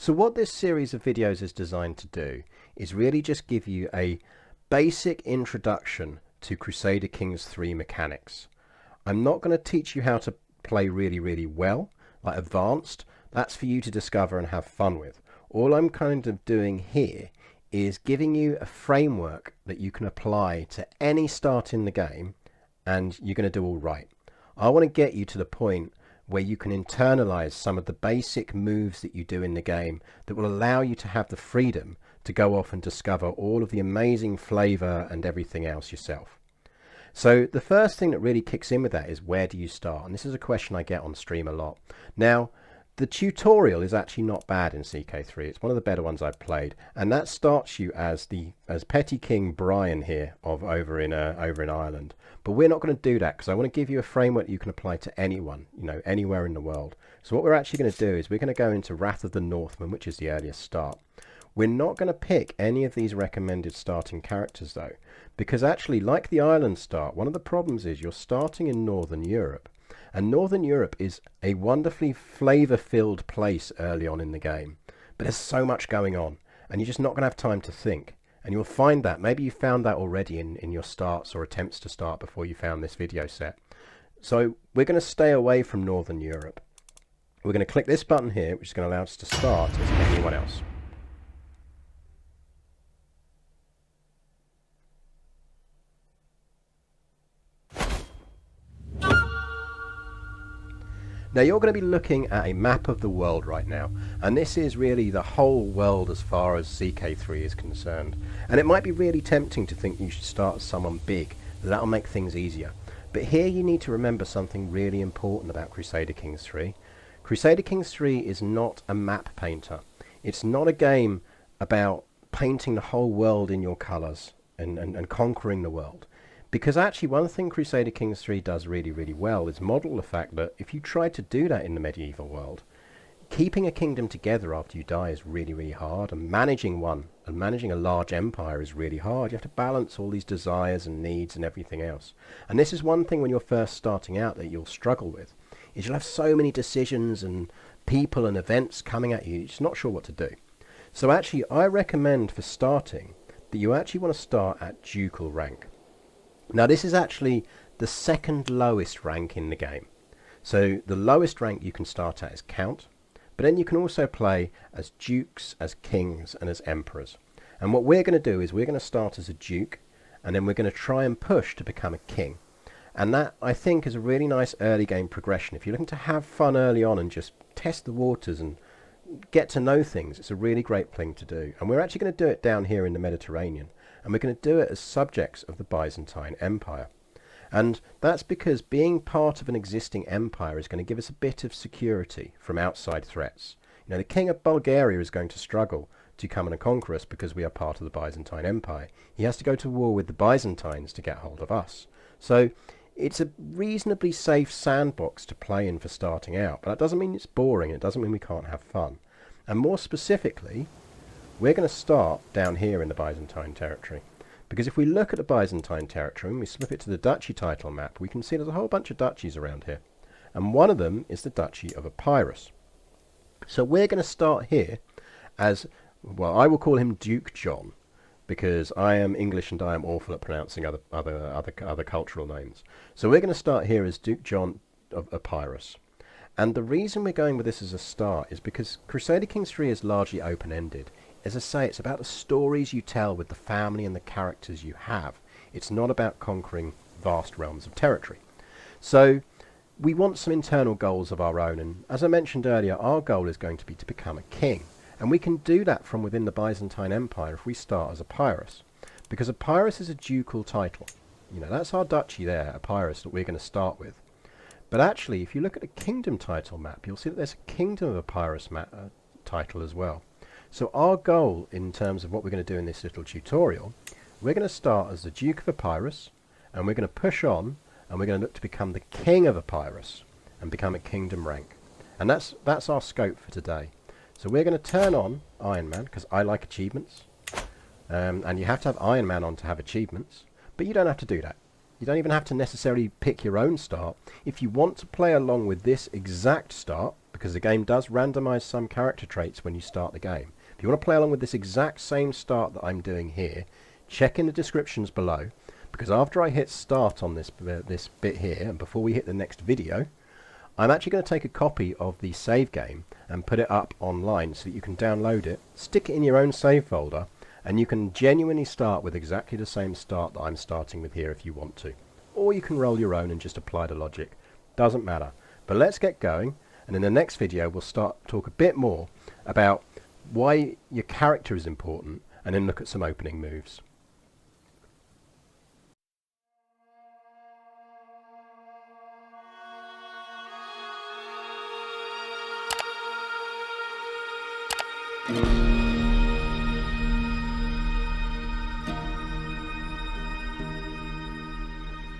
So what this series of videos is designed to do is really just give you a basic introduction to Crusader Kings 3 mechanics. I'm not going to teach you how to play really well, like advanced. That's for you to discover and have fun with. All I'm kind of doing here is giving you a framework that you can apply to any start in the game, and you're going to do all right. I want to get you to the point where you can internalize some of the basic moves that you do in the game that will allow you to have the freedom to go off and discover all of the amazing flavor and everything else yourself. So the first thing that really kicks in with that is, where do you start? And this is a question I get on stream a lot. Now, the tutorial is actually not bad in CK3. It's one of the better ones I've played, and that starts you as Petty King Brian here over in Ireland. But we're not going to do that, because I want to give you a framework you can apply to anyone, anywhere in the world. So what we're actually going to do is we're going to go into Wrath of the Northmen, which is the earliest start. We're not going to pick any of these recommended starting characters though, because actually, like the Ireland start, one of the problems is you're starting in Northern Europe. And Northern Europe is a wonderfully flavor-filled place early on in the game. But there's so much going on, and you're just not going to have time to think. And you'll find that, maybe you found that already in your starts or attempts to start before you found this video set. So we're going to stay away from Northern Europe. We're going to click this button here, which is going to allow us to start as anyone else. Now you're going to be looking at a map of the world right now, and this is really the whole world as far as CK3 is concerned. And it might be really tempting to think you should start as someone big, that'll make things easier. But here you need to remember something really important about Crusader Kings 3. Crusader Kings 3 is not a map painter. It's not a game about painting the whole world in your colours and conquering the world. Because actually one thing Crusader Kings 3 does really well is model the fact that if you try to do that in the medieval world, keeping a kingdom together after you die is really hard, and managing a large empire is really hard. You have to balance all these desires and needs and everything else. And this is one thing when you're first starting out that you'll struggle with, is you'll have so many decisions and people and events coming at you, you're just not sure what to do. So actually I recommend for starting that you actually want to start at ducal rank. Now this is actually the second lowest rank in the game. So the lowest rank you can start at is Count, but then you can also play as dukes, as kings, and as emperors. And what we're going to do is we're going to start as a duke, and then we're going to try and push to become a king. And that, I think, is a really nice early game progression. If you're looking to have fun early on and just test the waters and get to know things, it's a really great thing to do. And we're actually going to do it down here in the Mediterranean. And we're going to do it as subjects of the Byzantine Empire. And that's because being part of an existing empire is going to give us a bit of security from outside threats. The King of Bulgaria is going to struggle to come and conquer us because we are part of the Byzantine Empire. He has to go to war with the Byzantines to get hold of us. So it's a reasonably safe sandbox to play in for starting out. But that doesn't mean it's boring. It doesn't mean we can't have fun. And more specifically, we're going to start down here in the Byzantine territory. Because if we look at the Byzantine territory and we slip it to the duchy title map, we can see there's a whole bunch of duchies around here. And one of them is the Duchy of Epirus. So we're going to start here as, well, I will call him Duke John, because I am English and I am awful at pronouncing other cultural names. So we're going to start here as Duke John of Epirus. And the reason we're going with this as a start is because Crusader Kings 3 is largely open-ended. As I say, it's about the stories you tell with the family and the characters you have. It's not about conquering vast realms of territory. So we want some internal goals of our own, and as I mentioned earlier, our goal is going to be to become a king. And we can do that from within the Byzantine Empire if we start as Epirus. Because Epirus is a ducal title. That's our duchy there, Epirus, that we're going to start with. But actually, if you look at the kingdom title map, you'll see that there's a Kingdom of Epirus title as well. So our goal in terms of what we're going to do in this little tutorial, we're going to start as the Duke of Epirus, and we're going to push on, and we're going to look to become the King of Epirus and become a kingdom rank. And that's our scope for today. So we're going to turn on Iron Man, because I like achievements. And you have to have Iron Man on to have achievements, but you don't have to do that. You don't even have to necessarily pick your own start. If you want to play along with this exact start, because the game does randomize some character traits when you start the game. If you want to play along with this exact same start that I'm doing here, check in the descriptions below, because after I hit start on this bit here, and before we hit the next video, I'm actually going to take a copy of the save game and put it up online so that you can download it, stick it in your own save folder, and you can genuinely start with exactly the same start that I'm starting with here if you want to. Or you can roll your own and just apply the logic. Doesn't matter. But let's get going, and in the next video we'll talk a bit more about why your character is important, and then look at some opening moves.